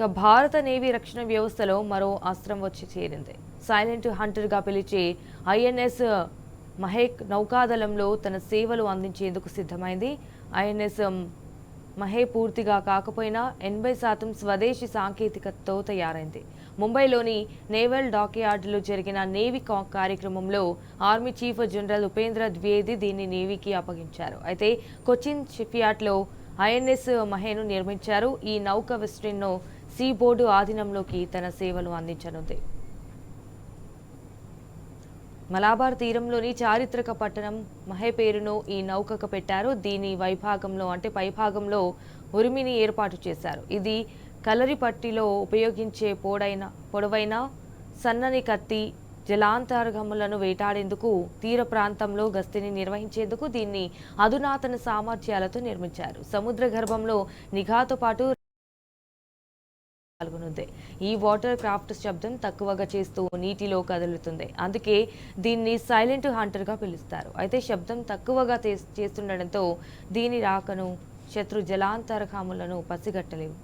భారత నేవీ రక్షణ వ్యవస్థలో మరో అస్త్రం వచ్చి చేరింది. సైలెంట్ హంటర్గా పిలిచే ఐఎన్ఎస్ మహేక్ నౌకాదళంలో తన సేవలు అందించేందుకు సిద్ధమైంది. ఐఎన్ఎస్ మహే పూర్తిగా కాకపోయినా 80% స్వదేశీ సాంకేతికతతో తయారైంది. ముంబైలోని నేవల్ డాక్యార్డ్లో జరిగిన నేవీ కార్యక్రమంలో army chief general Upendra Dwivedi దీన్ని నేవీకి అప్పగించారు. అయితే కొచ్చిన్ షిప్యార్డ్లో ఐఎన్ఎస్ మహేను నిర్మించారు. ఈ నౌక వెస్టిన్ సీ బోర్డు ఆధీనంలోకి తన సేవలు అందించనుంది. మలబార్ తీరంలోని చారిత్రక పట్టణం మహే పేరును ఈ నౌకకు పెట్టారు. దీని వైభాగంలో పైభాగంలో ఉరిమిని ఏర్పాటు చేశారు. ఇది కలరిపట్టిలో ఉపయోగించే పొడవైన సన్నని కత్తి. జలాంతర్గములను వేటాడేందుకు, తీర ప్రాంతంలో గస్తీని నిర్వహించేందుకు దీన్ని అధునాతన సామర్థ్యాలతో నిర్మించారు. సముద్ర గర్భంలో నిఘాతో పాటు పాల్గొనుంది. ఈ వాటర్ క్రాఫ్ట్ శబ్దం తక్కువగా చేస్తూ నీటిలో కదులుతుంది. అందుకే దీన్ని సైలెంట్ హంటర్ గా పిలుస్తారు. అయితే శబ్దం తక్కువగా చేస్తుండటంతో దీని రాకను శత్రు జలాంతర్గాములను పసిగట్టలేవు.